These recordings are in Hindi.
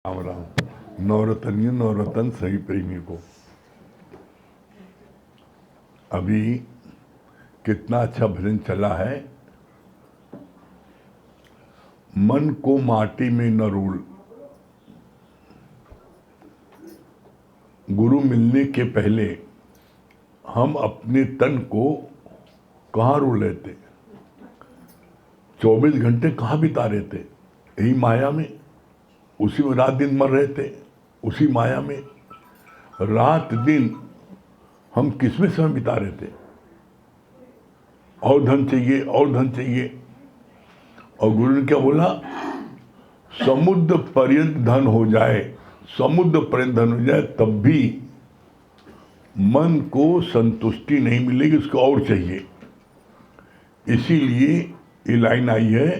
राम राम। नवरत्न नवरत्न सही प्रेमी को। अभी कितना अच्छा भजन चला है। मन को माटी में न रूल। गुरु मिलने के पहले हम अपने तन को कहाँ रो लेते, 24 घंटे कहाँ बिता रहे थे? यही माया में, उसी में रात दिन मर रहे थे, उसी माया में रात दिन हम किसमें समय बिता रहे थे? और धन चाहिए, और धन चाहिए। और गुरु ने क्या बोला? समुद्र पर्यंत धन हो जाए, समुद्र पर्यंत धन हो जाए, तब भी मन को संतुष्टि नहीं मिलेगी, उसको और चाहिए। इसीलिए ये लाइन आई है,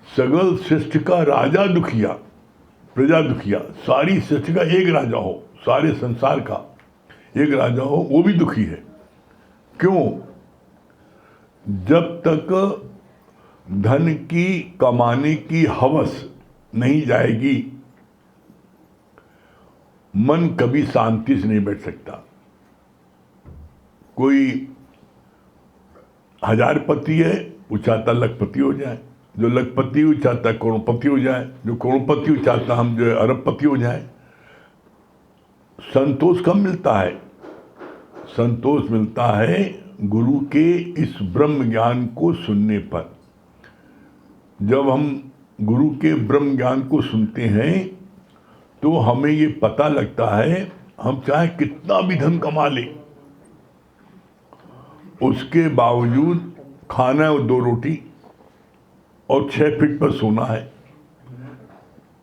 सगल सृष्टि का राजा दुखिया, प्रजा दुखिया। सारी सृष्टि का एक राजा हो, सारे संसार का एक राजा हो, वो भी दुखी है। क्यों? जब तक धन की कमाने की हवस नहीं जाएगी, मन कभी शांति से नहीं बैठ सकता। कोई 1000 पति है, वो चाहता लखपति हो जाए। जो लखपति हो चाहता करोड़पति हो जाए। जो करोड़पति हो चाहता हम जो अरबपति हो जाए। संतोष कब मिलता है? संतोष मिलता है गुरु के इस ब्रह्म ज्ञान को सुनने पर। जब हम गुरु के ब्रह्म ज्ञान को सुनते हैं तो हमें ये पता लगता है, हम चाहे कितना भी धन कमा लें, उसके बावजूद खाना है 2 रोटी और 6 फीट पर सोना है।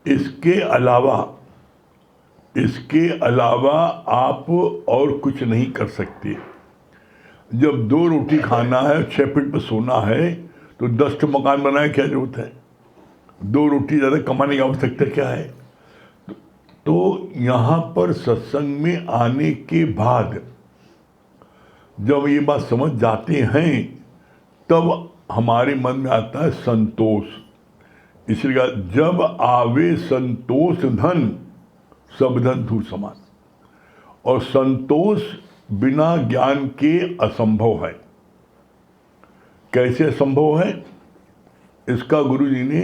इसके अलावा आप और कुछ नहीं कर सकते। जब 2 रोटी खाना है, 6 फीट पर सोना है, तो 10 मकान बनाए क्या जरूरत है? 2 रोटी ज़्यादा कमाने की आवश्यकता क्या है? तो यहाँ पर सत्संग में आने के बाद जब ये बात समझ जाते हैं, तब हमारे मन में आता है संतोष। इसलिए जब आवे संतोष धन, सब धन धूल समान। और संतोष बिना ज्ञान के असंभव है। कैसे असंभव है? इसका गुरु जी ने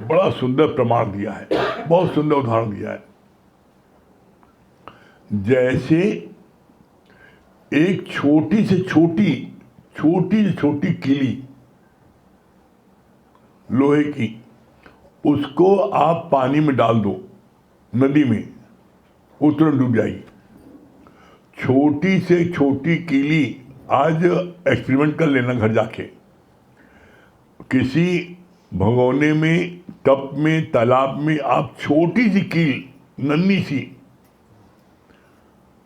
बड़ा सुंदर प्रमाण दिया है, बहुत सुंदर उदाहरण दिया है। जैसे एक छोटी से छोटी कीली लोहे की, उसको आप पानी में डाल दो, नदी में, वो तुरंत डूब जाएगी। छोटी से छोटी कीली, आज एक्सपेरिमेंट कर लेना घर जाके। किसी भगोने में, कप में, तालाब में आप छोटी सी कील, नन्ही सी,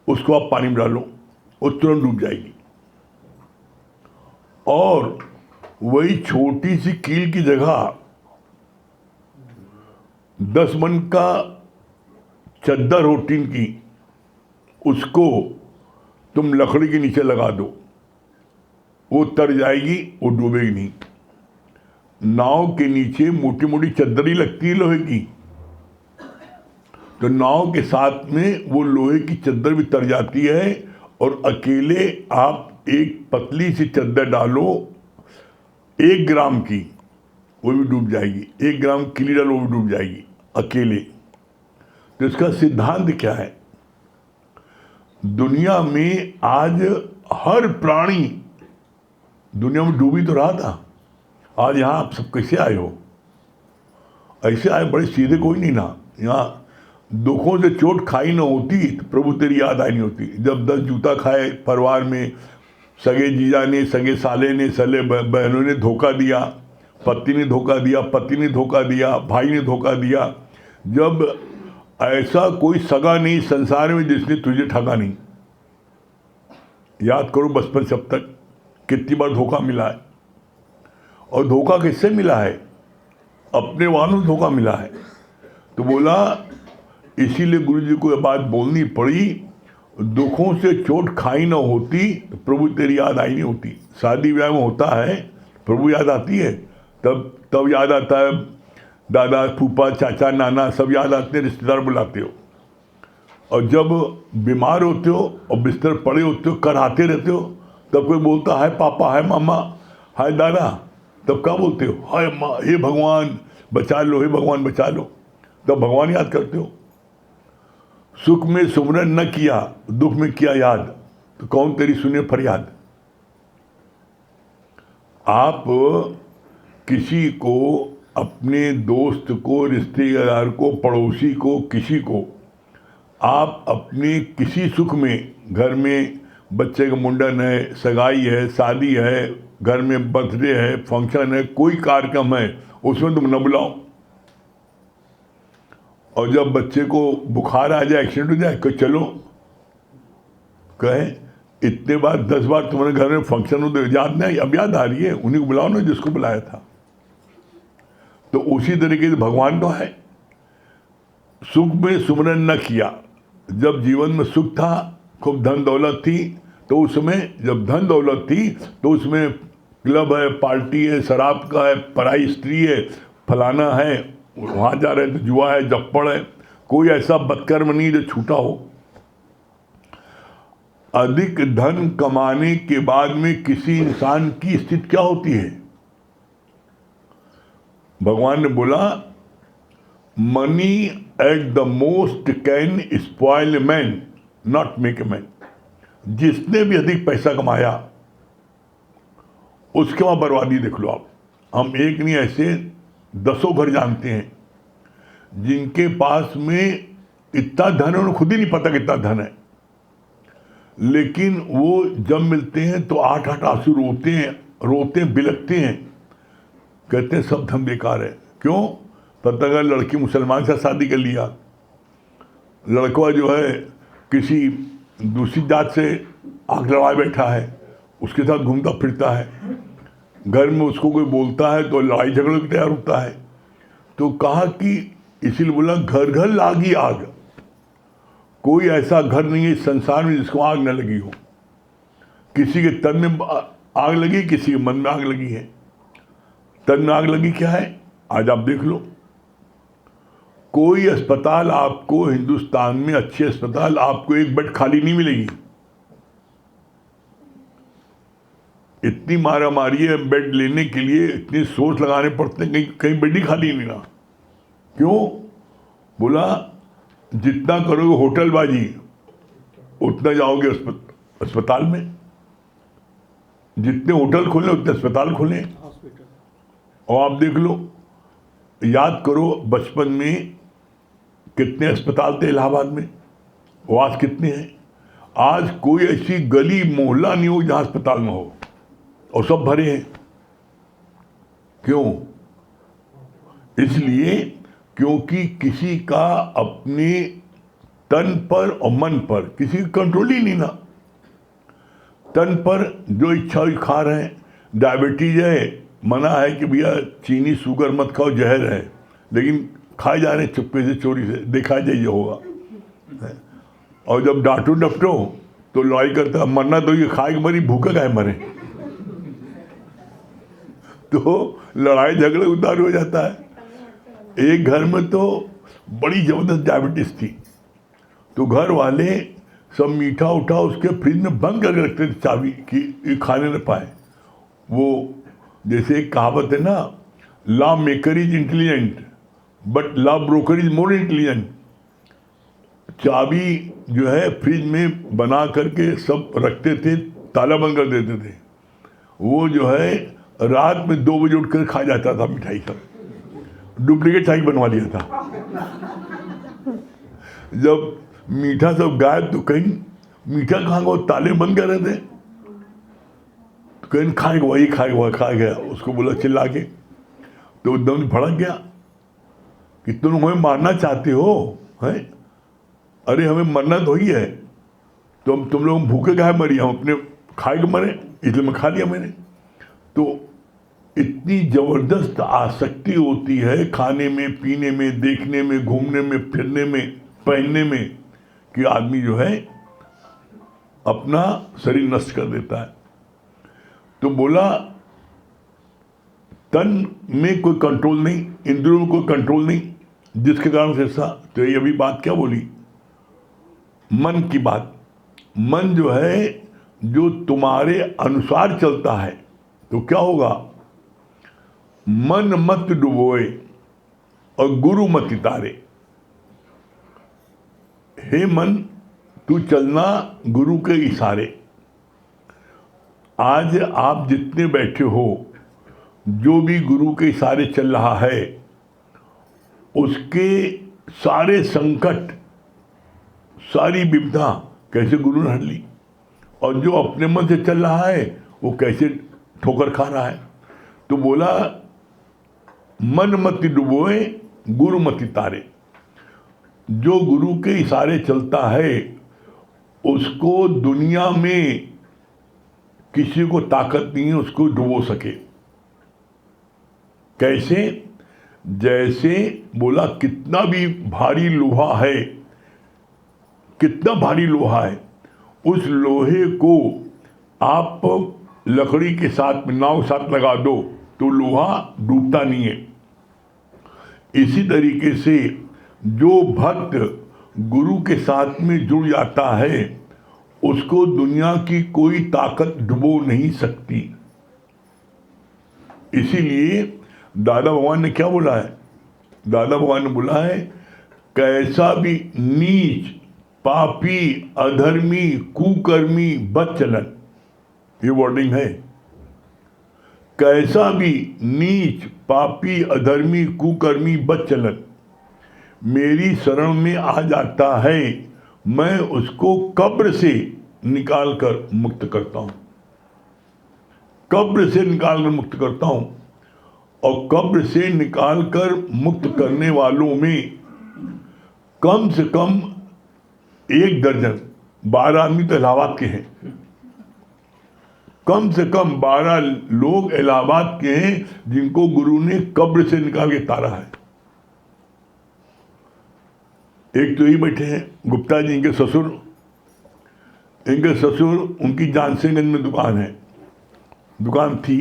उसको आप पानी में डालो, वो तुरंत डूब जाएगी। और वही छोटी सी कील की जगह 10 मन का चद्दर हो टीन की, उसको तुम लकड़ी के नीचे लगा दो, वो तर जाएगी, वो डूबेगी नहीं। नाव के नीचे मोटी मोटी चद्दर ही लगती है लोहे की, तो नाव के साथ में वो लोहे की चद्दर भी तर जाती है। और अकेले आप एक पतली सी चद्दर डालो 1 ग्राम की, वो भी डूब जाएगी। 1 ग्राम कीली डालो, वो भी डूब जाएगी अकेले। तो इसका सिद्धांत क्या है? दुनिया में आज हर प्राणी दुनिया में डूबी तो रहा था। आज यहाँ आप सब कैसे आए हो? ऐसे आए, बड़े सीधे कोई नहीं ना। यहाँ दुखों से चोट खाई न होती तो प्रभु तेरी याद आई नहीं होती। जब 10 जूता खाए परिवार में, सगे जीजा ने, सगे साले ने, सले बहनों ने धोखा दिया, पति ने धोखा दिया, पति ने धोखा दिया, भाई ने धोखा दिया। जब ऐसा कोई सगा नहीं संसार में जिसने तुझे ठगा नहीं। याद करो बचपन से अब तक कितनी बार धोखा मिला है। और धोखा किससे मिला है? अपने वालों से धोखा मिला है। तो बोला, इसीलिए गुरु जी को यह बात बोलनी पड़ी, दुखों से चोट खाई ना होती तो प्रभु तेरी याद आई नहीं होती। शादी ब्याह में होता है, प्रभु याद आती है, तब याद आता है दादा, फूफा, चाचा, नाना सब याद आते हैं, रिश्तेदार बुलाते हो। और जब बीमार होते हो और बिस्तर पड़े होते हो, कराहते रहते हो, तब कोई बोलता हाय पापा, हाय मामा, हाय दादा, तब क्या बोलते हो? हाय माँ, हे भगवान बचा लो, हे भगवान बचा लो। तब भगवान याद करते हो। सुख में सुमरन न किया, दुख में किया याद, तो कौन तेरी सुने फरियाद। आप किसी को, अपने दोस्त को, रिश्तेदार को, पड़ोसी को, किसी को आप अपने किसी सुख में, घर में बच्चे का मुंडन है, सगाई है, शादी है, घर में बर्थडे है, फंक्शन है, कोई कार्यक्रम है, उसमें तुम न बुलाओ। और जब बच्चे को बुखार आ जाए, एक्सीडेंट हो जाए, कि चलो, कहे इतने बार 10 बार तुम्हारे घर में फंक्शन हो तो याद नहीं, अब याद आ रही है, उन्हीं को बुलाओ ना जिसको बुलाया था। तो उसी तरीके से भगवान तो है। सुख में सुमरन न किया, जब जीवन में सुख था, खूब धन दौलत थी, तो उसमें, जब धन दौलत थी तो उसमें क्लब है, पार्टी है, शराब का है, पराई स्त्री है, फलाना है, वहाँ जा रहे तो जुआ है, जप्पड़ है, कोई ऐसा बदकर्म नहीं जो छूटा हो। अधिक धन कमाने के बाद में किसी इंसान की स्थिति क्या होती है? भगवान ने बोला, money at the most can spoil a man, not make a man. जिसने भी अधिक पैसा कमाया उसके वहां बर्बादी देख लो आप। हम एक नहीं, ऐसे 10 घर जानते हैं जिनके पास में इतना धन है, उन्हें खुद ही नहीं पता कितना धन है, लेकिन वो जब मिलते हैं तो 8-8 आंसू रोते हैं, बिलखते हैं, कहते हैं सब धन बेकार है। क्यों? पता अगर लड़की मुसलमान से शादी कर लिया, लड़का जो है किसी दूसरी जात से आग लड़ाए बैठा है, उसके साथ घूमता फिरता है, घर में उसको कोई बोलता है तो लड़ाई झगड़े को तैयार होता है। तो कहा कि इसीलिए बोला, घर घर लागी आग। कोई ऐसा घर नहीं है इस संसार में जिसको आग न लगी हो। किसी के तन में आग लगी, किसी के मन में आग लगी है। तन में आग लगी क्या है, आज आप देख लो। कोई अस्पताल आपको, हिंदुस्तान में अच्छे अस्पताल, आपको एक बेड खाली नहीं मिलेगी। इतनी मारा मारी है बेड लेने के लिए, इतने सोर्स लगाने पड़ते हैं, कहीं बेड ही खाली नहीं रहा। क्यों? बोला जितना करोगे होटलबाजी उतना जाओगे अस्पताल में। जितने होटल खोले उतने अस्पताल खोले। और आप देख लो, याद करो बचपन में कितने अस्पताल थे इलाहाबाद में, वो आज कितने हैं। आज कोई ऐसी गली मोहल्ला नहीं हो जहां अस्पताल में हो, और सब भरे हैं। क्यों? इसलिए क्योंकि किसी का अपने तन पर और मन पर किसी का कंट्रोल ही नहीं ना। तन पर जो इच्छा हुई खा रहे हैं। डायबिटीज है, मना है कि भैया चीनी शुगर मत खाओ, जहर है, लेकिन खाए जा रहे हैं चुप्पे से, चोरी से, देखा जाइए होगा। और जब डांटो डपटो तो लड़ाई करता, मरना तो ये खाए के मरी, भूखे खाए मरे। तो लड़ाई झगड़े उतार हो जाता है। एक घर में तो बड़ी जबरदस्त डायबिटीज थी, तो घर वाले सब मीठा उठा उसके फ्रिज में बंद करके रखते थे चाबी कि ये खाने न पाए। वो जैसे एक कहावत है ना, law maker is intelligent but law broker is more intelligent. चाबी जो है फ्रिज में बना करके सब रखते थे, ताला बंद कर देते थे। वो जो है रात में 2 बजे उठकर खा जाता था मिठाई सब, डुप्लीकेट चाय बनवा लिया था। जब मीठा सब गायब तो कहीं मीठा कहाँ गया, ताले बंद कर रहे थे, तो कहीं खाएगा वही खाएगा, खा गया। उसको बोला चिल्ला के, तो एकदम भड़क गया कि तुम हमें मारना चाहते हो है? अरे हमें मरना तो ही है, तो तुम लोग भूखे काहे मरी, हम अपने खाए के मरे, इसलिए मैं खा लिया मैंने। तो इतनी जबरदस्त आसक्ति होती है खाने में, पीने में, देखने में, घूमने में, फिरने में, पहनने में, कि आदमी जो है अपना शरीर नष्ट कर देता है। तो बोला तन में कोई कंट्रोल नहीं, इंद्रियों में कोई कंट्रोल नहीं, जिसके कारण से ऐसा। तो ये अभी बात क्या बोली, मन की बात। मन जो है जो तुम्हारे अनुसार चलता है तो क्या होगा, मन मत डुबोए और गुरु मत तारे। हे मन, तू चलना गुरु के इशारे। आज आप जितने बैठे हो, जो भी गुरु के इशारे चल रहा है, उसके सारे संकट, सारी विपदा कैसे गुरु ने हर ली, और जो अपने मन से चल रहा है वो कैसे ठोकर खा रहा है। तो बोला मन मत डुबोए गुरु मत तारे। जो गुरु के इशारे चलता है उसको दुनिया में किसी को ताकत नहीं है उसको डुबो सके। कैसे, जैसे बोला कितना भी भारी लोहा है, कितना भारी लोहा है, उस लोहे को आप लकड़ी के साथ में नाव साथ लगा दो तो लोहा डूबता नहीं है। इसी तरीके से जो भक्त गुरु के साथ में जुड़ जाता है उसको दुनिया की कोई ताकत डुबो नहीं सकती। इसीलिए दादा भगवान ने क्या बोला है, दादा भगवान ने बोला है कैसा भी नीच पापी अधर्मी कुकर्मी बदचलन, ये वर्डिंग है। कैसा भी नीच पापी अधर्मी कुकर्मी बदचलन मेरी शरण में आ जाता है, मैं उसको कब्र से निकाल कर मुक्त करता हूं, कब्र से निकाल कर मुक्त करता हूं। और कब्र से निकाल कर मुक्त करने वालों में कम से कम 1 दर्जन 12 आदमी तो इलाहाबाद के हैं, कम से कम 12 लोग इलाहाबाद के हैं जिनको गुरु ने कब्र से निकाल के तारा है। एक तो ही बैठे हैं गुप्ता जी, इनके ससुर उनकी जानसेगंज में दुकान थी।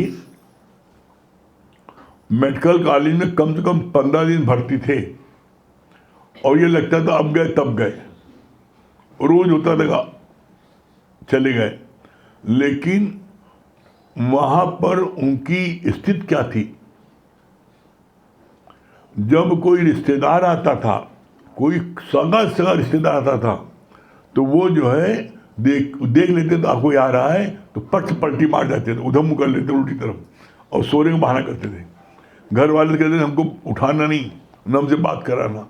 मेडिकल कॉलेज में कम से कम 15 दिन भर्ती थे और ये लगता था अब गए तब गए, रोज होता था चले गए। लेकिन वहां पर उनकी स्थिति क्या थी, जब कोई रिश्तेदार आता था, कोई सगा रिश्तेदार आता था तो वो जो है देख लेते तो आपको आ रहा है तो पलटी मार जाते थे, उधर मुँह कर लेते उल्टी तरफ और सोने का बहाना करते थे। घर वाले कहते थे हमको उठाना नहीं, न हमसे बात कराना।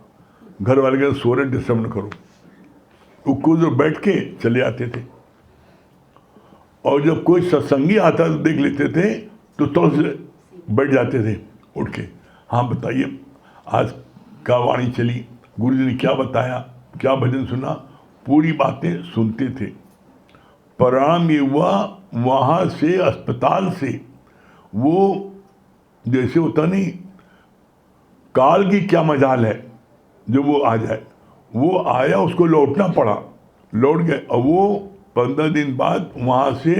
घर वाले कहते सो रहे डिस्टर्ब न करो, उसको जो बैठ के चले आते थे। और जब कोई सत्संगी आता तो देख लेते थे तो से बैठ जाते थे उठ के, हाँ बताइए आज क्या वाणी चली, गुरु जी ने क्या बताया, क्या भजन सुना, पूरी बातें सुनते थे। परिणाम ये हुआ वहाँ से अस्पताल से वो जैसे होता नहीं, काल की क्या मजाल है जो वो आ जाए, वो आया उसको लौटना पड़ा, लौट गए और वो 15 दिन बाद वहाँ से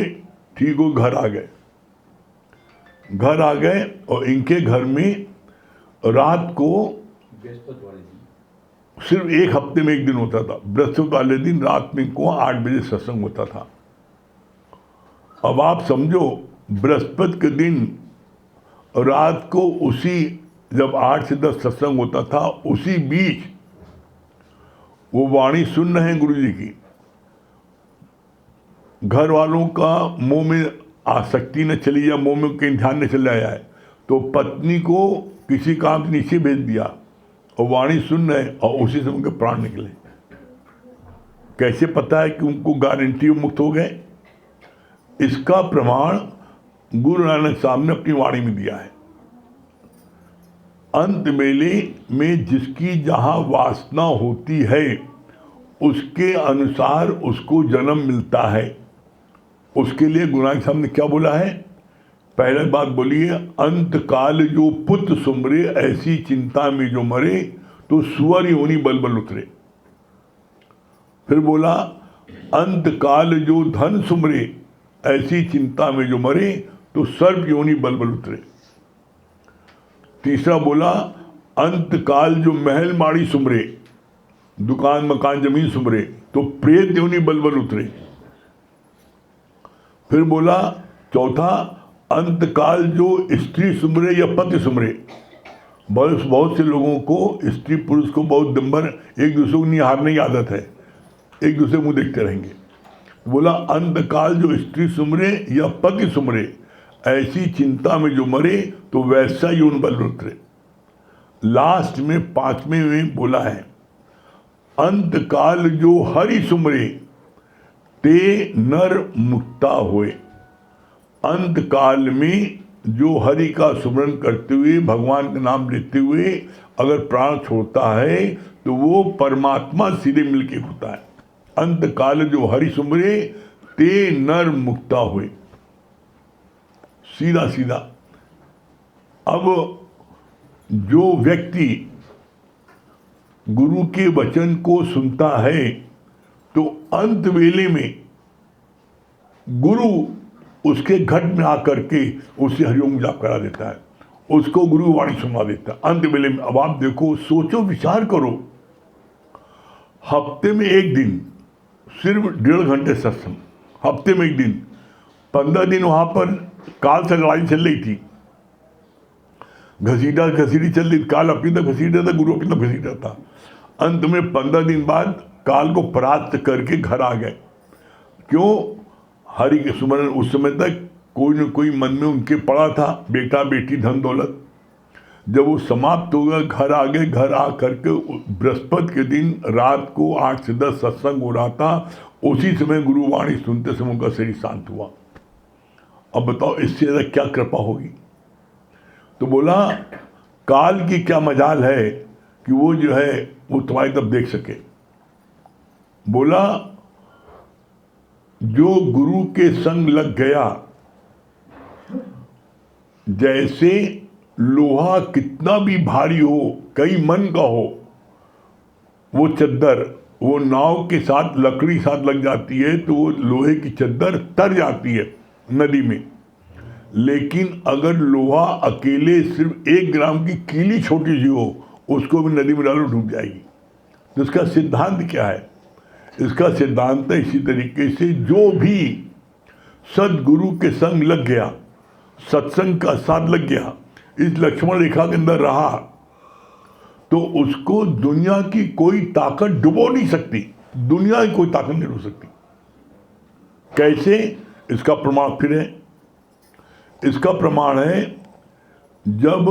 ठीक हो घर आ गए। और इनके घर में रात को सिर्फ 1 हफ्ते में 1 दिन होता था, बृहस्पति वाले दिन रात में को 8 बजे सत्संग होता था। अब आप समझो बृहस्पति के दिन रात को उसी जब 8 से 10 सत्संग होता था, उसी बीच वो वाणी सुन रहे हैं गुरु जी की। घर वालों का मुंह में आसक्ति न चली जाए, मुंह में कहीं ध्यान न चला जाए, तो पत्नी को किसी काम से नीचे भेज दिया और वाणी सुन रहे और उसी से उनके प्राण निकले। कैसे पता है कि उनको गारंटी मुक्त हो गए? इसका प्रमाण गुरु नानक साहब ने अपनी वाणी में दिया है। अंत मेले में जिसकी जहाँ वासना होती है उसके अनुसार उसको जन्म मिलता है। उसके लिए गुरु नानक साहब ने क्या बोला है? पहले बात बोलिए, अंत काल जो पुत्र सुमरे ऐसी चिंता में जो मरे तो सुअर योनि बलबल उतरे। फिर बोला अंत काल जो धन सुमरे ऐसी चिंता में जो मरे तो सर्प योनि बलबल उतरे। तीसरा बोला अंतकाल जो महल माड़ी सुमरे, दुकान मकान जमीन सुमरे, तो प्रेत योनि बलबल उतरे। फिर बोला चौथा अंतकाल जो स्त्री सुमरे या पति सुमरे, बहुत से लोगों को, स्त्री पुरुष को बहुत दिनभर एक दूसरे को निहारने की आदत है, एक दूसरे मुंह देखते रहेंगे। बोला अंतकाल जो स्त्री सुमरे या पति सुमरे, ऐसी चिंता में जो मरे तो वैसा ही उन बल उतरे। लास्ट में पांचवें में बोला है अंतकाल जो हरि सुमरे ते नर मुक्ता होए। अंतकाल में जो हरि का सुमरन करते हुए, भगवान का नाम लेते हुए अगर प्राण छोड़ता है तो वो परमात्मा सीधे मिलके होता है। अंतकाल जो हरि सुमरे ते नर मुक्ता हुए, सीधा सीधा। अब जो व्यक्ति गुरु के वचन को सुनता है तो अंत वेले में गुरु उसके घट में आकर के उससे हरिओम जाप करा देता है, उसको गुरु वाणी सुना देता है अंत वेले में। अब आप देखो, सोचो, विचार करो, हफ्ते में एक दिन सिर्फ 1.5 घंटे सत्संग, हफ्ते में एक दिन, 15 दिन वहां पर काल से लड़ाई चल रही थी, घसीटा घसीटी चल रही, काल अपनी तरफ घसीटा था, गुरु अपनी तरफ घसीटा था। अंत में 15 दिन बाद काल को परास्त करके घर आ गए। क्यों? हरि के सुमरन। उस समय तक कोई न कोई मन में उनके पड़ा था, बेटा बेटी धन दौलत। जब वो समाप्त हो गया, घर आ गए। घर आ करके बृहस्पति के दिन रात को 8 से 10 सत्संग हो रहा था। उसी समय गुरुवाणी सुनते समय उनका शरीर शांत हुआ। अब बताओ इससे ज़्यादा क्या कृपा होगी। तो बोला काल की क्या मजाल है कि वो जो है वो तुम्हारी तरफ देख सके। बोला जो गुरु के संग लग गया, जैसे लोहा कितना भी भारी हो, कई मन का हो, वो चद्दर, वो नाव के साथ लकड़ी साथ लग जाती है तो वो लोहे की चद्दर तर जाती है नदी में। लेकिन अगर लोहा अकेले सिर्फ 1 ग्राम की कीली छोटी सी हो, उसको भी नदी में डालो डूब जाएगी। तो इसका सिद्धांत क्या है? इसका सिद्धांत है इसी तरीके से जो भी सदगुरु के संग लग गया, सत्संग का साथ लग गया, इस लक्ष्मण रेखा के अंदर रहा, तो उसको दुनिया की कोई ताकत डुबो नहीं सकती। दुनिया की कोई ताकत नहीं डुबो सकती। कैसे? इसका प्रमाण फिर है। इसका प्रमाण है जब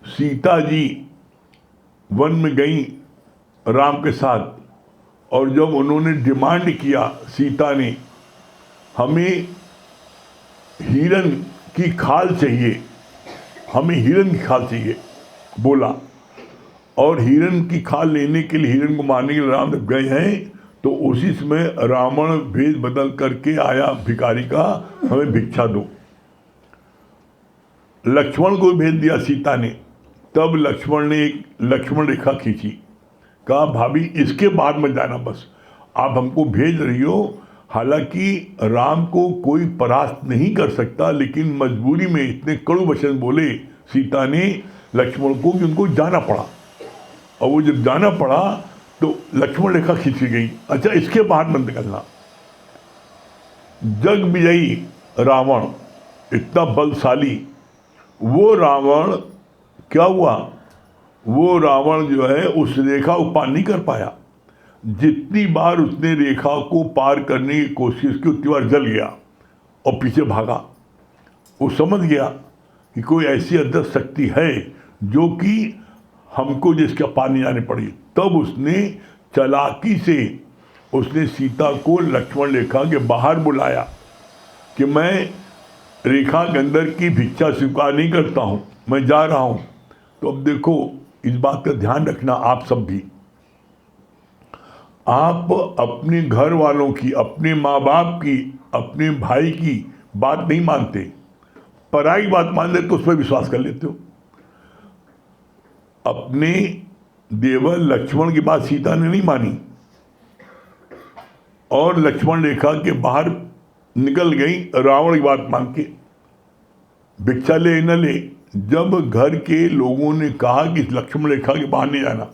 सीता जी वन में गई राम के साथ, और जब उन्होंने डिमांड किया, सीता ने, हमें हिरन की खाल चाहिए, हमें हिरन की खाल चाहिए, बोला। और हिरन की खाल लेने के लिए, हिरन को मारने के लिए राम जब गए हैं तो उसी समय रावण भेद बदल करके आया भिखारी का, हमें भिक्षा दो। लक्ष्मण को भेज दिया सीता ने। तब लक्ष्मण ने एक लक्ष्मण रेखा खींची, कहा भाभी इसके बाद मत जाना, बस आप हमको भेज रही हो। हालांकि राम को कोई परास्त नहीं कर सकता, लेकिन मजबूरी में इतने कड़ू वचन बोले सीता ने लक्ष्मण को कि उनको जाना पड़ा। और वो जब जाना पड़ा तो लक्ष्मण रेखा खींची गई। अच्छा, इसके बाद मत निकलना। जग विजयी रावण, इतना बलशाली, वो रावण क्या हुआ? वो रावण जो है उस रेखा को पार नहीं कर पाया। जितनी बार उसने रेखा को पार करने की कोशिश की, उतनी बार जल गया और पीछे भागा। वो समझ गया कि कोई ऐसी अदृश्य शक्ति है जो कि हमको जिसका पार नहीं जाने पड़ी। तब उसने चालाकी से उसने सीता को लक्ष्मण रेखा के बाहर बुलाया कि मैं रेखा के अंदर की भिक्षा स्वीकार नहीं करता हूँ, मैं जा रहा हूँ। तो अब देखो, इस बात का ध्यान रखना आप सब भी। आप अपने घर वालों की, अपने माँ बाप की, अपने भाई की बात नहीं मानते, पराई बात मान लेते तो उस पर विश्वास कर लेते हो। अपने देवर लक्ष्मण की बात सीता ने नहीं मानी और लक्ष्मण रेखा के बाहर निकल गई रावण की बात मान के। भिक्षा ले न ले, जब घर के लोगों ने कहा कि लक्ष्मण रेखा के बाहर नहीं जाना,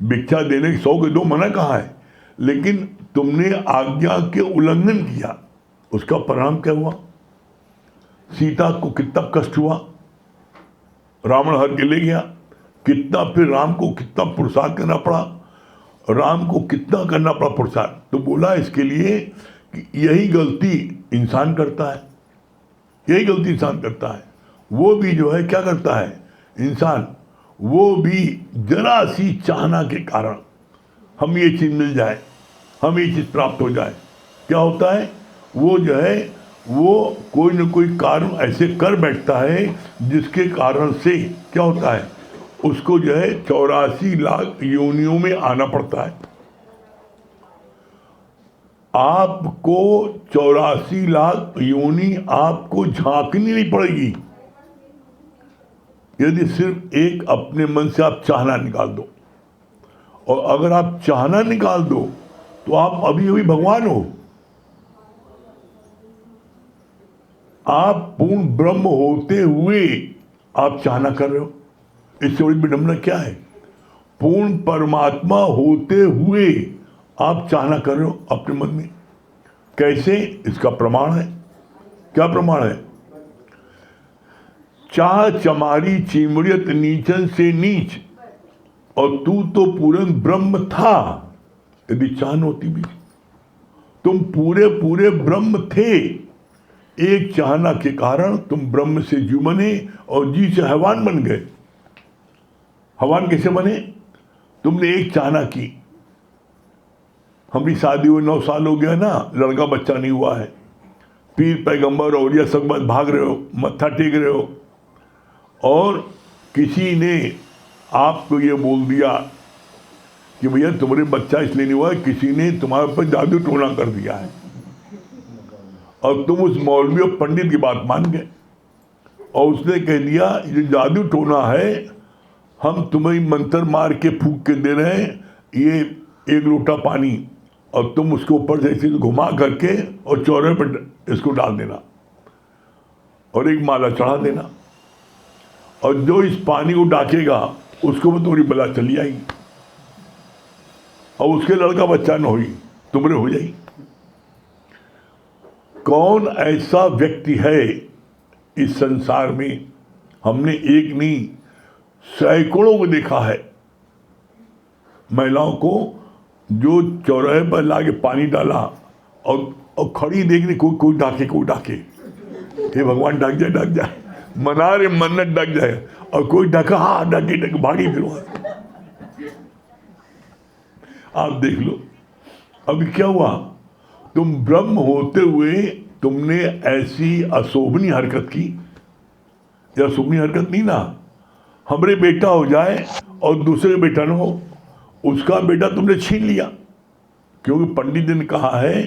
भिक्षा देने 100 के 2 मना कहा है, लेकिन तुमने आज्ञा के उल्लंघन किया, उसका परिणाम क्या हुआ? सीता को कितना कष्ट हुआ, रावण हर के ले गया, कितना फिर राम को कितना पुरुषार्थ करना पड़ा, राम को कितना करना पड़ा पुरुषार्थ। तो बोला इसके लिए कि यही गलती इंसान करता है, यही गलती इंसान करता है। वो भी जो है क्या करता है इंसान, वो भी जरा सी चाहना के कारण हम ये चीज़ मिल जाए, हम ये चीज़ प्राप्त हो जाए, क्या होता है वो जो है वो कोई न कोई कारण ऐसे कर बैठता है जिसके कारण से क्या होता है उसको जो है 84 लाख योनियों में आना पड़ता है। आपको 84 लाख योनि आपको झांकनी नहीं पड़ेगी यदि सिर्फ एक अपने मन से आप चाहना निकाल दो। और अगर आप चाहना निकाल दो तो आप अभी अभी भगवान हो। आप पूर्ण ब्रह्म होते हुए आप चाहना कर रहे हो, इससे बड़ी विडंबना क्या है? पूर्ण परमात्मा होते हुए आप चाहना कर रहे हो अपने मन में। कैसे? इसका प्रमाण है। क्या प्रमाण है? चाह चमारी चिमड़ियत नीचन से नीच, और तू तो पूर्ण ब्रह्म था। यदि चाहन होती भी, तुम पूरे पूरे ब्रह्म थे, एक चाहना के कारण तुम ब्रह्म से जीव बने और जी से हैवान बन गए। हैवान कैसे बने? तुमने एक चाहना की। हमारी शादी हुई 9 साल हो गया ना, लड़का बच्चा नहीं हुआ है, पीर पैगंबर और यह सब भाग रहे हो, मत्था टेक रहे हो, और किसी ने आपको ये बोल दिया कि भैया तुम्हारे बच्चा इसलिए नहीं हुआ, किसी ने तुम्हारे ऊपर जादू टोना कर दिया है, और तुम उस मौलवी और पंडित की बात मान गए, और उसने कह दिया ये जादू टोना है, हम तुम्हें मंत्र मार के फूंक के दे रहे हैं, ये 1 लोटा पानी, और तुम उसके ऊपर से ऐसे घुमा करके और चौराहे पर इसको डाल देना और एक माला चढ़ा देना, और जो इस पानी को डाकेगा उसको भी तुम्हारी बला चली आएगी, और उसके लड़का बच्चा न होई, तुम्हारे हो जाएगी। कौन ऐसा व्यक्ति है इस संसार में? हमने एक नहीं सैकड़ों को देखा है, महिलाओं को जो चौराहे पर लाके पानी डाला और खड़ी देख रही, कोई डाके, कोई डाके, हे भगवान डाक जाए, मना रे मन्नत डाक जाए, और कोई डाका, हाँ डाके भागी फिर वहां। आप देख लो अभी क्या हुआ। तुम ब्रह्म होते हुए तुमने ऐसी अशोभनीय हरकत की। यह अशोभनीय हरकत नहीं ना, हमरे बेटा हो जाए और दूसरे का बेटा ना हो, उसका बेटा तुमने छीन लिया, क्योंकि पंडित ने कहा है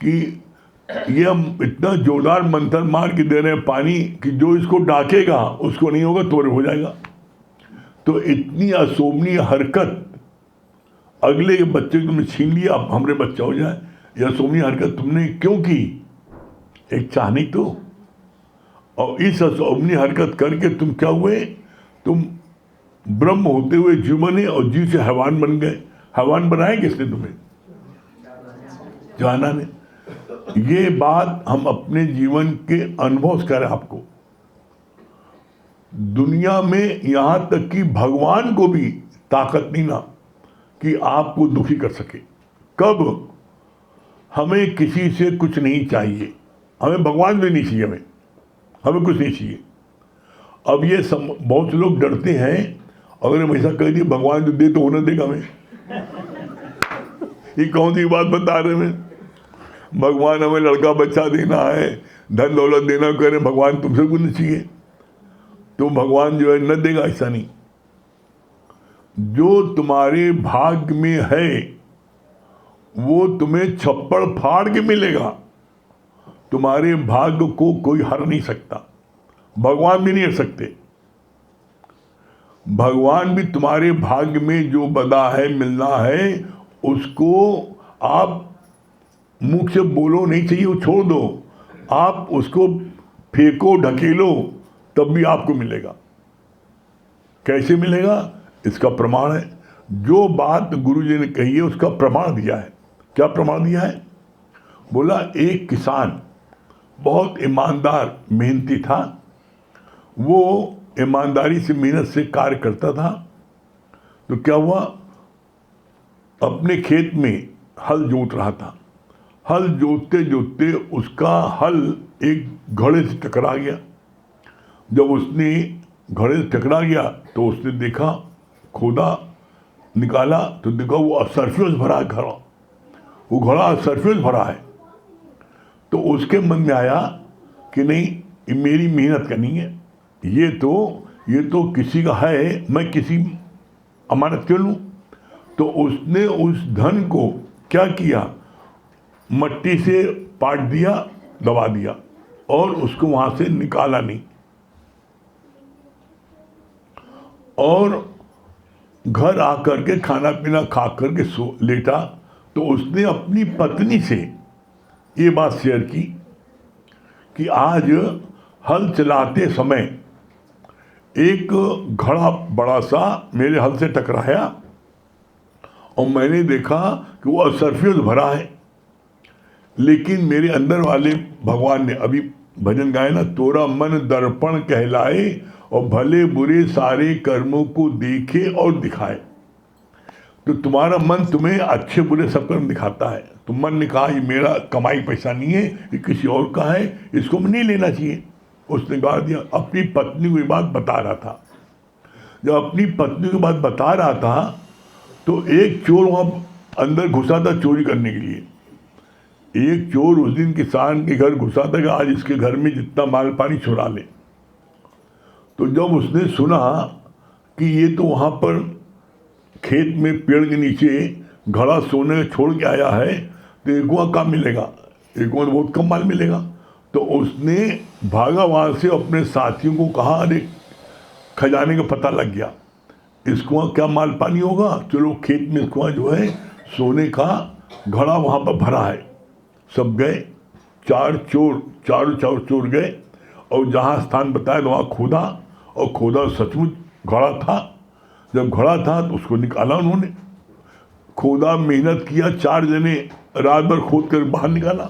कि ये हम इतना जोरदार मंत्र मार के दे रहे हैं पानी कि जो इसको डाकेगा उसको नहीं होगा, तोरे हो जाएगा। तो इतनी अशोभनीय हरकत अगले के बच्चे को तुमने छीन लिया, अब हमरे बच्चा हो जाए, यह अशोभनीय हरकत तुमने क्यों की? एक चाहनी तो। और इस अशोभनीय हरकत करके तुम क्या हुए? तुम ब्रह्म होते हुए जीव बने और जीव से हैवान बन गए। हैवान बनाए किसने तुम्हें? जाना ने। ये बात हम अपने जीवन के अनुभव से करें आपको। दुनिया में यहां तक कि भगवान को भी ताकत नहीं ना कि आपको दुखी कर सके। कब? हमें किसी से कुछ नहीं चाहिए, हमें भगवान भी नहीं चाहिए, हमें कुछ नहीं चाहिए। अब ये बहुत लोग डरते हैं, अगर हम ऐसा कह दिए भगवान जो दे तो होना देगा हमें। ये कौन सी बात बता रहे हैं? भगवान हमें लड़का बच्चा देना है, धन दौलत देना, कह रहे भगवान तुमसे कुछ नहीं चाहिए, तो भगवान जो है न देगा, ऐसा नहीं। जो तुम्हारे भाग्य में है वो तुम्हें छप्पड़ फाड़ के मिलेगा। तुम्हारे भाग्य को कोई हर नहीं सकता, भगवान भी नहीं हर सकते। भगवान भी तुम्हारे भाग्य में जो बदा है, मिलना है, उसको आप मुख से बोलो नहीं चाहिए, वो छोड़ दो, आप उसको फेंको, ढकेलो, तब भी आपको मिलेगा। कैसे मिलेगा? इसका प्रमाण है, जो बात गुरु जी ने कही है उसका प्रमाण दिया है। क्या प्रमाण दिया है? बोला एक किसान बहुत ईमानदार मेहनती था, वो ईमानदारी से मेहनत से कार्य करता था। तो क्या हुआ, अपने खेत में हल जोत रहा था। हल जोतते जोतते उसका हल एक घड़े से टकरा गया। जब उसने घड़े से टकरा गया तो उसने देखा, खोदा, निकाला तो देखा वो सरफेस भरा है घड़ा, वो घड़ा सरफेस भरा है। तो उसके मन में आया कि नहीं, ये मेरी मेहनत करनी है, ये तो किसी का है, मैं किसी अमानत क्यों लूँ? तो उसने उस धन को क्या किया, मट्टी से पाट दिया, दबा दिया और उसको वहाँ से निकाला नहीं। और घर आकर के खाना पीना खा करके लेटा तो उसने अपनी पत्नी से ये बात शेयर की कि आज हल चलाते समय एक घड़ा बड़ा सा मेरे हल से टकराया और मैंने देखा कि वो सरफेस भरा है, लेकिन मेरे अंदर वाले भगवान ने, अभी भजन गाए ना, तोरा मन दर्पण कहलाए और भले बुरे सारे कर्मों को देखे और दिखाए। तो तुम्हारा मन तुम्हें अच्छे बुरे सब कर्म दिखाता है। तो मन ने कहा ये मेरा कमाई पैसा नहीं है, ये किसी और का है, इसको नहीं लेना चाहिए। उसने गाड़ दिया। अपनी पत्नी को ये बात बता रहा था। जब अपनी पत्नी को बात बता रहा था तो एक चोर वहाँ अंदर घुसा था चोरी करने के लिए। एक चोर उस दिन किसान के घर घुसा था कि आज इसके घर में जितना माल पानी चुरा ले। तो जब उसने सुना कि ये तो वहाँ पर खेत में पेड़ के नीचे घड़ा सोने छोड़ के आया है, तो एक वहाँ कम मिलेगा, एक वहाँ बहुत कम माल मिलेगा। तो उसने भागा वहाँ से, अपने साथियों को कहा अरे खजाने का पता लग गया, इसको वहाँ क्या माल पानी होगा, चलो खेत में इसको वहाँ जो है सोने का घड़ा वहाँ पर भरा है। सब गए, चारों चोर गए और जहाँ स्थान बताया वहाँ खोदा, और खोदा सचमुच घड़ा था। जब घड़ा था तो उसको निकाला उन्होंने, खोदा, मेहनत किया, 4 जने रात भर खोद कर बाहर निकाला।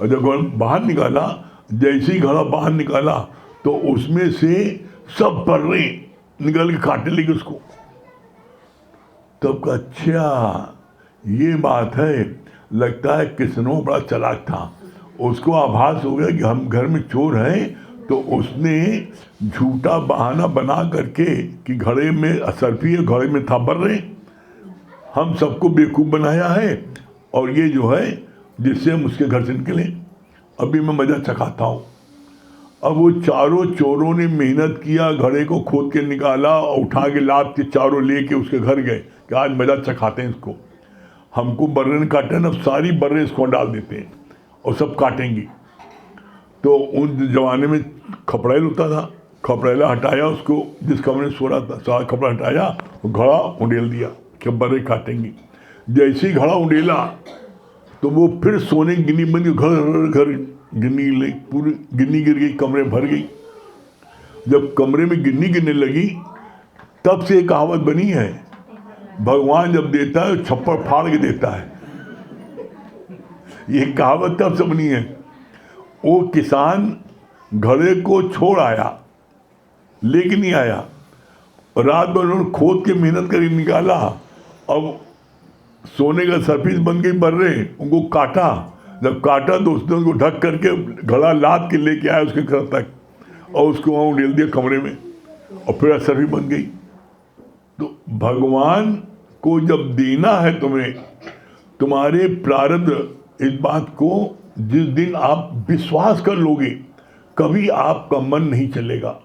और जब बाहर निकाला, जैसे ही घड़ा बाहर निकाला तो उसमें से सब पर्रे निकल के काटने लगे उसको। तब का अच्छा ये बात है, लगता है किसनों बड़ा चालाक था। उसको आभास हो गया कि हम घर में चोर हैं, तो उसने झूठा बहाना बना करके कि घड़े में सरफी है, घड़े में था बर्रे, हम सबको बेवकूफ़ बनाया है और ये जो है जिससे हम उसके घर से निकले। अभी मैं मज़ा चखाता हूँ। अब वो चारों चोरों ने मेहनत किया, घड़े को खोद के निकाला और उठा के लाद के चारों लेके उसके घर गए कि आज मज़ा चखाते हैं इसको, हमको बर्रे ने काटे ना, सारी बर्रे इसको डाल देते हैं और सब काटेंगी। तो उन ज़माने में खपड़ैल होता था, खपड़ैला हटाया उसको, जिस कमरे में सो रहा था सारा कपड़ा हटाया, घड़ा उंडेल दिया कि बर्रे काटेंगी। जैसे ही घड़ा उंडेला तो वो फिर सोने की गिन्नी बन गई, घर घर गिन्नी लगी, पूरी गिन्नी गिर गई, कमरे भर गई। जब कमरे में गिन्नी गिरने लगी तब से एक कहावत बनी है, भगवान जब देता है छप्पर फाड़ के देता है। ये कहावत तब से बनी है। वो किसान घड़े को छोड़ आया, लेके नहीं आया, रात भर उन्होंने खोद के मेहनत कर निकाला। अब सोने का सरफेस बन गई बर्रे, उनको काटा। जब काटा तो उसने उसको ढक करके घड़ा लाद के लेके आया उसके घर तक और उसको वहाँ उड़ेल दिया कमरे में, और फिर सरफेस बन गई। तो भगवान को जब देना है तुम्हें, तुम्हारे प्रारब्ध इस बात को जिस दिन आप विश्वास कर लोगे, कभी आपका मन नहीं चलेगा।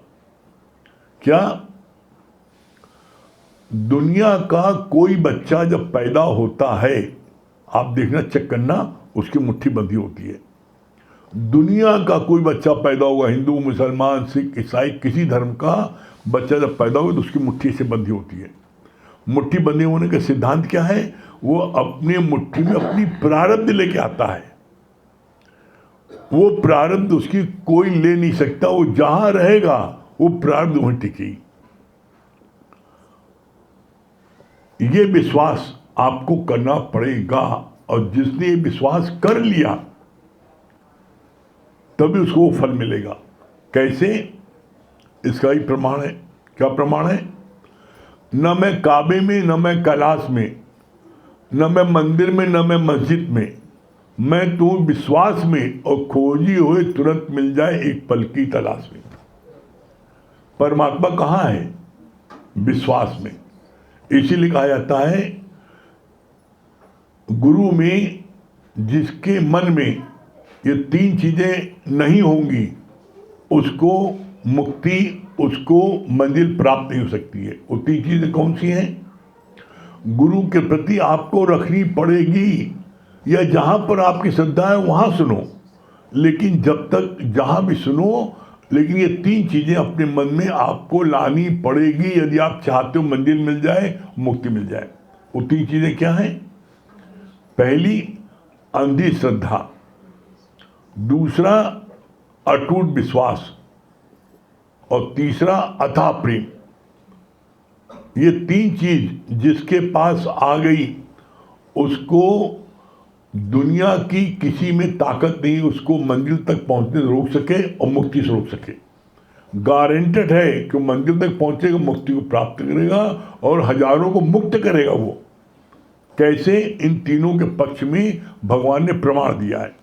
क्या दुनिया का कोई बच्चा जब पैदा होता है, आप देखना, चेक करना, उसकी मुट्ठी बंधी होती है। दुनिया का कोई बच्चा पैदा होगा, हिंदू, मुसलमान, सिख, ईसाई, किसी धर्म का बच्चा जब पैदा होगा तो उसकी मुट्ठी से बंधी होती है। मुट्ठी बंधे होने का सिद्धांत क्या है? वो अपने मुट्ठी में अपनी प्रारब्ध लेके आता है। वो प्रारब्ध उसकी कोई ले नहीं सकता, वो जहां रहेगा वो प्रारब्ध वहीं टिकेगी। ये विश्वास आपको करना पड़ेगा, और जिसने ये विश्वास कर लिया तभी उसको वो फल मिलेगा। कैसे? इसका ही प्रमाण है। क्या प्रमाण है? न मैं काबे में, न मैं कैलाश में, न मैं मंदिर में, न मैं मस्जिद में, मैं तो विश्वास में और खोजी हुए तुरंत मिल जाए एक पल की तलाश में। परमात्मा कहाँ है? विश्वास में। इसीलिए कहा जाता है गुरु में जिसके मन में ये तीन चीजें नहीं होंगी उसको मुक्ति, उसको मंजिल प्राप्त नहीं हो सकती है। वो तीन चीजें कौन सी हैं? गुरु के प्रति आपको रखनी पड़ेगी, या जहां पर आपकी श्रद्धा है वहां सुनो, लेकिन जब तक जहां भी सुनो, लेकिन ये तीन चीजें अपने मन में आपको लानी पड़ेगी यदि आप चाहते हो मंजिल मिल जाए, मुक्ति मिल जाए। वो तीन चीजें क्या हैं? पहली अंधी श्रद्धा, दूसरा अटूट विश्वास, और तीसरा अथाह प्रेम। ये तीन चीज जिसके पास आ गई उसको दुनिया की किसी में ताकत नहीं उसको मंजिल तक पहुंचने से रोक सके और मुक्ति से रोक सके। गारंटेड है कि मंजिल तक पहुंचेगा, मुक्ति को प्राप्त करेगा और हजारों को मुक्त करेगा। वो कैसे? इन तीनों के पक्ष में भगवान ने प्रमाण दिया है।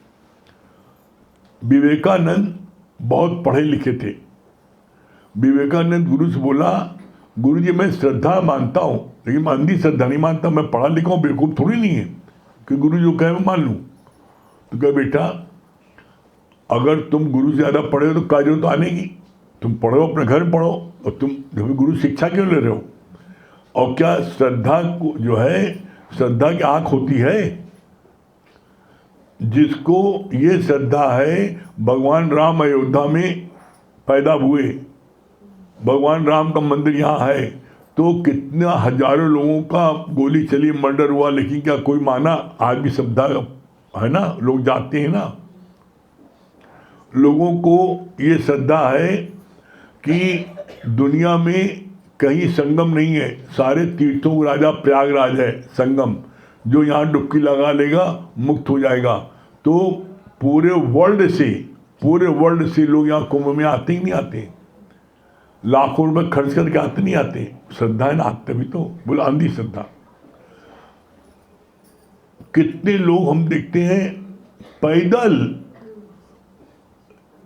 विवेकानंद बहुत पढ़े लिखे थे। विवेकानंद गुरु से बोला, गुरु जी मैं श्रद्धा मानता हूं, लेकिन मैं अंधी श्रद्धा नहीं मानता, मैं पढ़ा लिखा हूं, बेवकूफ थोड़ी नहीं है कि गुरु जो कहे मैं मान लूं। तो कहे बेटा अगर तुम गुरु से ज़्यादा पढ़े हो तो क्या जरूरत आने की? तुम पढ़ो, अपने घर में पढ़ो, और तुम गुरु शिक्षा क्यों ले रहे हो? और क्या श्रद्धा को जो है, श्रद्धा की आँख होती है? जिसको ये श्रद्धा है, भगवान राम अयोध्या में पैदा हुए, भगवान राम का मंदिर यहाँ है, तो कितना हजारों लोगों का गोली चली, मर्डर हुआ, लेकिन क्या कोई माना? आज भी श्रद्धा है ना, लोग जाते हैं ना। लोगों को ये श्रद्धा है कि दुनिया में कहीं संगम नहीं है, सारे तीर्थों का राजा प्रयागराज है संगम, जो यहाँ डुबकी लगा लेगा मुक्त हो जाएगा। तो पूरे वर्ल्ड से लोग यहाँ कुंभ में आते ही नहीं आते, लाखों रुपए खर्च करके आते नहीं आते? श्रद्धा है ना, आते भी तो। बोला अंधी श्रद्धा। कितने लोग हम देखते हैं पैदल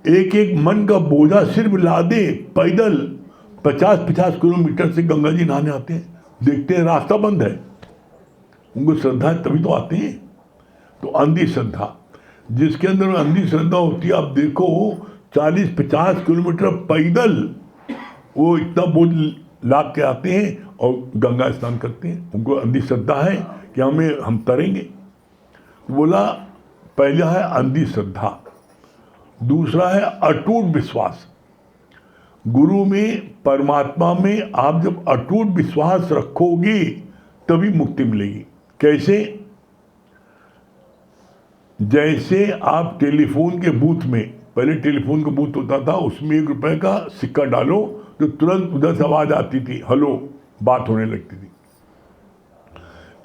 एक मन का बोझा सिर्फ लादे पैदल 50-50 किलोमीटर से गंगा जी नहाने आते हैं। देखते हैं रास्ता बंद है, उनको श्रद्धा है तभी तो आते हैं। तो अंधी श्रद्धा, जिसके अंदर अंधी श्रद्धा होती है, आप देखो 40-50 किलोमीटर पैदल वो इतना बोझ लाद के आते हैं और गंगा स्नान करते हैं। उनको अंधी श्रद्धा है कि हम तरेंगे। बोला पहला है अंधी श्रद्धा, दूसरा है अटूट विश्वास। गुरु में, परमात्मा में आप जब अटूट विश्वास रखोगे तभी मुक्ति मिलेगी। कैसे? जैसे आप टेलीफोन के बूथ में, पहले टेलीफोन का बूथ होता था, उसमें 1 रुपए का सिक्का डालो तो तुरंत उधर से आवाज आती थी, हेलो, बात होने लगती थी।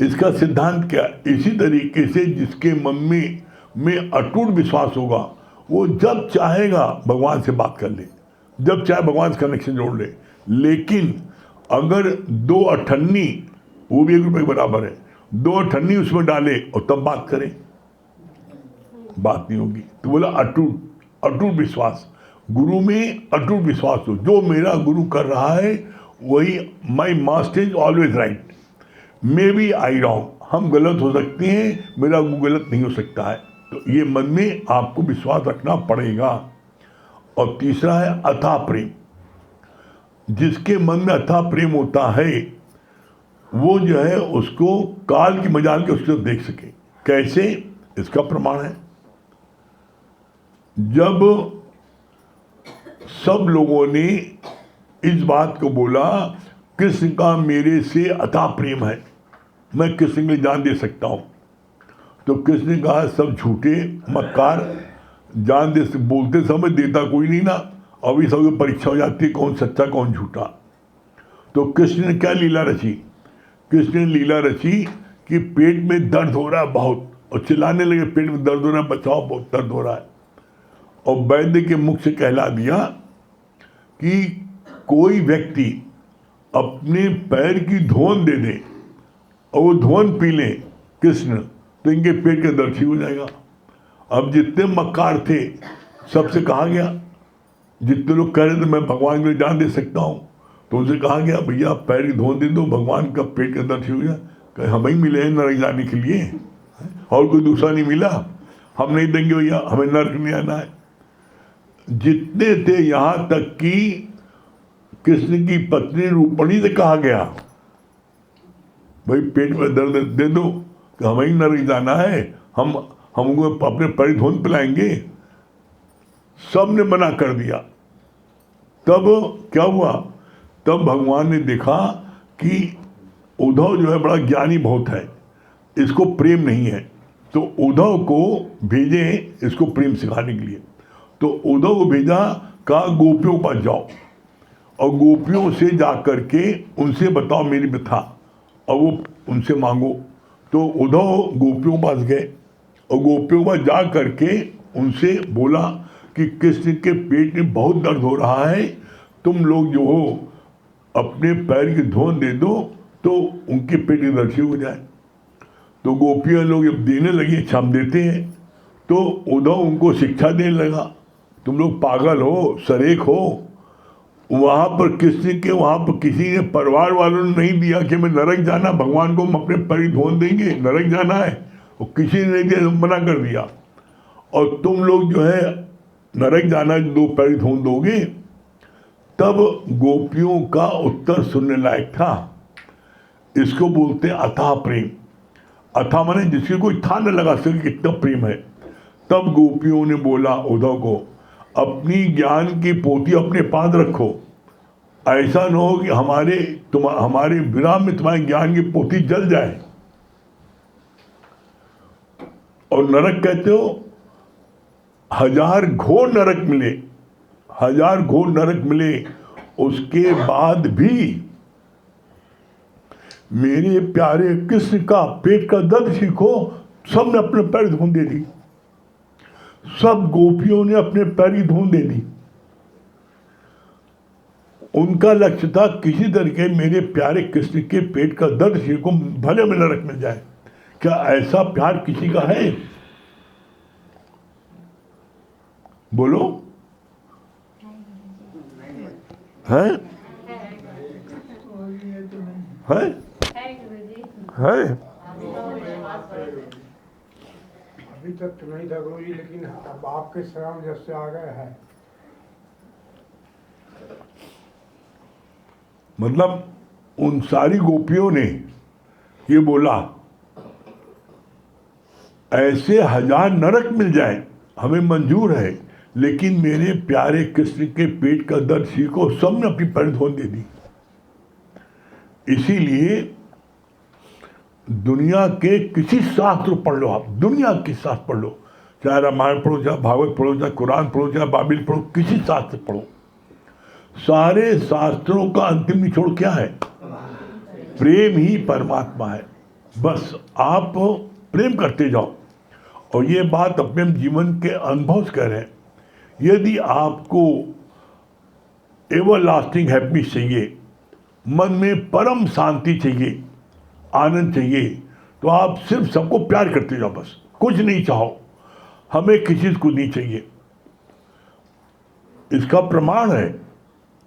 इसका सिद्धांत क्या? इसी तरीके से जिसके मन में अटूट विश्वास होगा, वो जब चाहेगा भगवान से बात कर ले, जब चाहे भगवान से कनेक्शन जोड़ ले। लेकिन अगर 2 अठन्नी, वो भी 1 रुपए के बराबर है, 2 अठन्नी उसमें डाले और तब बात करें, बात नहीं होगी। तो बोला अटूट विश्वास। गुरु में अटूट विश्वास हो, जो मेरा गुरु कर रहा है वही, my master is always right, maybe I wrong, हम गलत हो सकते हैं, मेरा गुरु गलत नहीं हो सकता है। तो ये मन में आपको विश्वास रखना पड़ेगा। और तीसरा है अथाह प्रेम। जिसके मन में अथाह प्रेम होता है वो जो है उसको काल की मजाल के उसको देख सके। कैसे? इसका प्रमाण है, जब सब लोगों ने इस बात को बोला कृष्ण का मेरे से अथाह प्रेम है, मैं कृष्ण के लिए जान दे सकता हूं, तो कृष्ण ने कहा सब झूठे मक्कार, जान दे बोलते समय देता कोई नहीं ना, अभी सब परीक्षा हो जाती है कौन सच्चा कौन झूठा। तो कृष्ण ने क्या लीला रची कृष्ण ने लीला रची कि पेट में दर्द हो रहा है बहुत, और चिल्लाने लगे पेट में दर्द हो रहा है, बचाओ बहुत दर्द हो रहा है। और वैद्य के मुख से कहला दिया कि कोई व्यक्ति अपने पैर की धोन दे दे और वो धोन पी ले कृष्ण, तो इनके पेट का दर्द ठीक हो जाएगा। अब जितने मक्कार थे सबसे कहा गया, जितने लोग कह रहे थे मैं भगवान को जान दे सकता हूँ, तो उनसे कहा गया भैया पैर की धोन दे दो, भगवान का पेट का दर्द ठीक हो जाए। कहे हम ही मिले हैं नरक जाने के लिए, और कोई दूसरा नहीं मिला, हम नहीं देंगे भैया, हमें नरक नहीं आना है। जितने थे, यहाँ तक कि कृष्ण की पत्नी रूपणी से कहा गया भाई पेट में दर्द दे दो, कि हमें ही नरक जाना है, हमको अपने पैर धोन पिलाएंगे। सब ने मना कर दिया। तब क्या हुआ, तब भगवान ने देखा कि उद्धव जो है बड़ा ज्ञानी बहुत है, इसको प्रेम नहीं है, तो उद्धव को भेजे इसको प्रेम सिखाने के लिए। तो उद्धव को भेजा, कहा गोपियों के पास जाओ और गोपियों से जा कर के उनसे बताओ मेरी व्यथा, और वो उनसे मांगो। तो उद्धव गोपियों के पास गए और गोपियों के पास जा करके उनसे बोला कि कृष्ण के पेट में बहुत दर्द हो रहा है, तुम लोग जो हो अपने पैर की धोन दे दो तो उनके पेट की दर्द ठीक हो जाए। तो गोपियाँ लोग जब देने लगी, अच्छा हम देते हैं, तो उद्धव उनको शिक्षा देने लगा, तुम लोग पागल हो, सरेक हो। वहाँ पर कृष्ण के वहाँ पर किसी ने परिवार वालों ने नहीं दिया कि मैं नरक जाना, भगवान को हम अपने पैर धोन देंगे, नरक जाना है, और किसी ने नहीं दिया, मना कर दिया। और तुम लोग जो है नरक जाना दो पैर धोन दोगे। तब गोपियों का उत्तर सुनने लायक था। इसको बोलते हैं अथाह प्रेम। अथाह माने जिसके कोई था न लगा सके कितना प्रेम है। तब गोपियों ने बोला उद्धव को, अपनी ज्ञान की पोथी अपने पास रखो, ऐसा न हो कि हमारे विराम में तुम्हारे ज्ञान की पोथी जल जाए। और नरक कहते हो, 1000 घोर नरक मिले, 1000 घोर नरक मिले, उसके बाद भी मेरे प्यारे कृष्ण का पेट का दर्द सीखो। सब ने अपने पैर धोन दे दी, सब गोपियों ने अपने पैर की धोन दे दी। उनका लक्ष्य था किसी तरीके मेरे प्यारे कृष्ण के पेट का दर्द सीखो, भले में नरक मिल जाए। क्या ऐसा प्यार किसी का है? बोलो, है? है? है? अभी तक तो नहीं था गुरु जी, लेकिन अब आपके श्रावण जब से आ गए हैं। मतलब उन सारी गोपियों ने ये बोला, ऐसे 1000 नरक मिल जाए हमें मंजूर है, लेकिन मेरे प्यारे कृष्ण के पेट का दर्द सीखो। सबने अपनी पैर धोन दे दी। इसीलिए दुनिया के किसी शास्त्र पढ़ लो, आप दुनिया के शास्त्र पढ़ लो, चाहे रामायण पढ़ो, चाहे भागवत पढ़ो, चाहे कुरान पढ़ो, चाहे बाइबिल पढ़ो, किसी शास्त्र पढ़ो, सारे शास्त्रों का अंतिम निचोड़ क्या है? प्रेम ही परमात्मा है। बस आप प्रेम करते जाओ। और ये बात अपने जीवन के अनुभव से कह रहे हैं। यदि आपको एवरलास्टिंग हैप्पीनेस चाहिए, मन में परम शांति चाहिए, आनंद चाहिए, तो आप सिर्फ सबको प्यार करते जाओ, बस कुछ नहीं चाहो, हमें किसी को नहीं चाहिए। इसका प्रमाण है,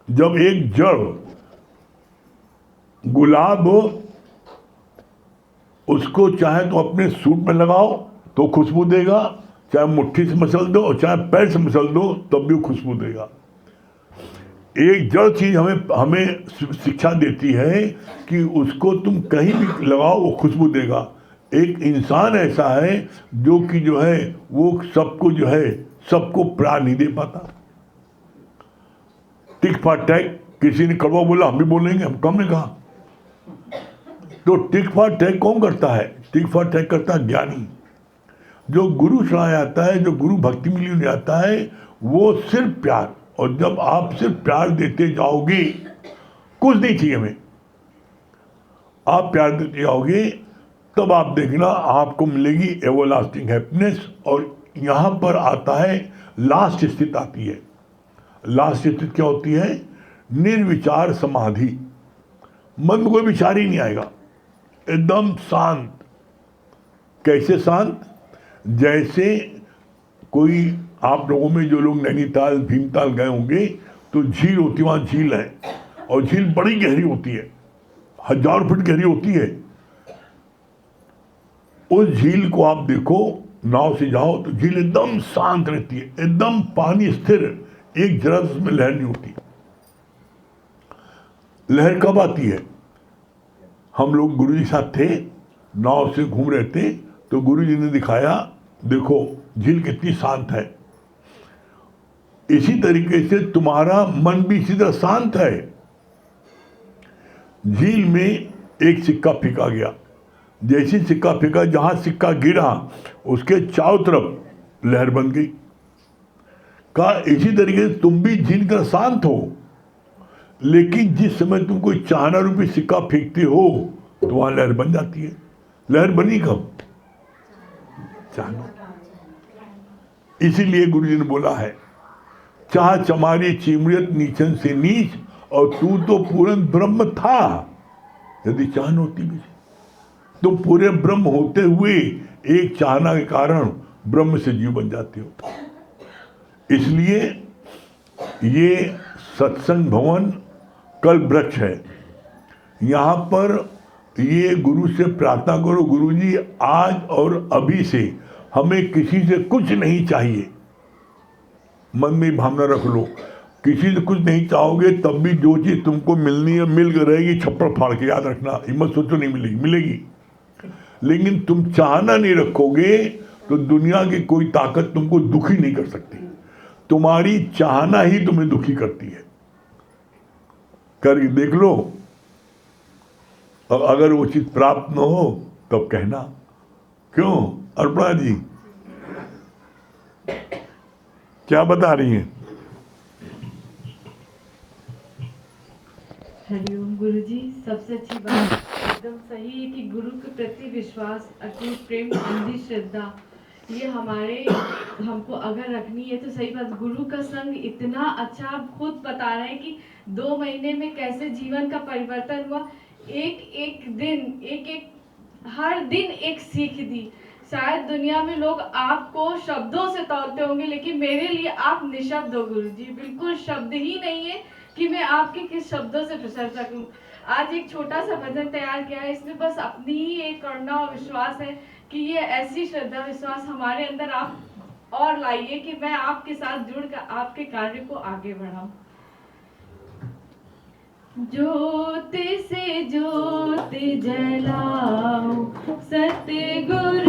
जब एक जड़ गुलाब, उसको चाहे तो अपने सूट में लगाओ तो खुशबू देगा, चाहे मुट्ठी से मसल दो और चाहे पैर से मसल दो तब भी खुशबू देगा। एक जड़ चीज हमें शिक्षा देती है कि उसको तुम कहीं भी लगाओ वो खुशबू देगा। एक इंसान ऐसा है जो कि जो है वो सबको जो है सबको प्यार नहीं दे पाता। टिक फॉर टैग, किसी ने कड़वा बोला हम भी बोलेंगे, हम कम ने कहा। तो टिक फॉर टैग कौन करता है? टिक फॉर टैग करता है ज्ञानी, जो गुरु शरण आता है, जो गुरु भक्ति मिली उन्हें आता है, वो सिर्फ प्यार। और जब आप सिर्फ प्यार देते जाओगे, कुछ नहीं चाहिए हमें, आप प्यार देते जाओगे, तब आप देखना आपको मिलेगी एवरलास्टिंग हैप्पीनेस। और यहाँ पर आता है लास्ट स्थिति आती है। लास्ट स्थिति क्या होती है? निर्विचार समाधि। मन में कोई विचार ही नहीं आएगा, एकदम शांत। कैसे शांत? जैसे कोई आप लोगों में जो लोग नैनीताल भीमताल गए होंगे तो झील होती, वहाँ झील है और झील बड़ी गहरी होती है, 1000 फीट गहरी होती है। उस झील को आप देखो, नाव से जाओ तो झील एकदम शांत रहती है, एकदम पानी स्थिर, एक जरा उसमें लहर नहीं होती। लहर कब आती है? हम लोग गुरु जी साथ थे, नाव से घूम रहे थे, तो गुरु जी ने दिखाया, देखो झील कितनी शांत है। इसी तरीके से तुम्हारा मन भी इसी तरह शांत है। झील में एक सिक्का फेंका गया, जैसे सिक्का फेंका, जहां सिक्का गिरा उसके चारों तरफ लहर बन गई। कहा इसी तरीके से तुम भी झील का शांत हो, लेकिन जिस समय तुम कोई चाहना रूपी सिक्का फेंकते हो तो वहां लहर बन जाती है। लहर बनी कब? चाहना। इसीलिए गुरु जी ने बोला है, चाह चमारी चिमरियत नीचन से नीच, और तू तो पूर्ण ब्रह्म था। यदि चाहन होती भी, तुम पूरे ब्रह्म होते हुए एक चाहना के कारण ब्रह्म से जीव बन जाते हो। इसलिए ये सत्संग भवन कल्प वृक्ष है। यहाँ पर ये गुरु से प्रार्थना करो, गुरु जी आज और अभी से हमें किसी से कुछ नहीं चाहिए। मन में भावना रख लो, किसी से कुछ नहीं चाहोगे तब भी जो चीज़ तुमको मिलनी है मिल कर रहेगी, छप्पर फाड़ के याद रखना, हिम्मत सोचो नहीं मिलेगी, मिलेगी। लेकिन तुम चाहना नहीं रखोगे तो दुनिया की कोई ताकत तुमको दुखी नहीं कर सकती। तुम्हारी चाहना ही तुम्हें दुखी करती है। करके देख लो, और अगर वो चीज प्राप्त न हो तब कहना। क्यों अर्पणा जी क्या बता रही हैं? हरिओम गुरु जी, सबसे अच्छी बात एकदम सही है कि गुरु के प्रति विश्वास, अटूट प्रेम, अंधी श्रद्धा, ये हमारे हमको अगर रखनी है तो सही बात। गुरु का संग इतना अच्छा, आप खुद बता रहे हैं कि 2 महीने में कैसे जीवन का परिवर्तन हुआ। एक एक दिन, हर दिन एक सीख दी। शायद दुनिया में लोग आपको शब्दों से तौलते होंगे, लेकिन मेरे लिए आप निशब्द हो गुरु जी। बिल्कुल शब्द ही नहीं है कि मैं आपके किस शब्दों से प्रशंसा करूं। आज एक छोटा सा भजन तैयार किया है, इसमें बस अपनी ही एक करुणा और विश्वास है कि ये ऐसी श्रद्धा विश्वास हमारे अंदर आप और लाइए कि मैं आपके साथ जुड़कर आपके कार्य को आगे बढ़ाऊं। ज्योत से ज्योत जलाओ, सतगुरु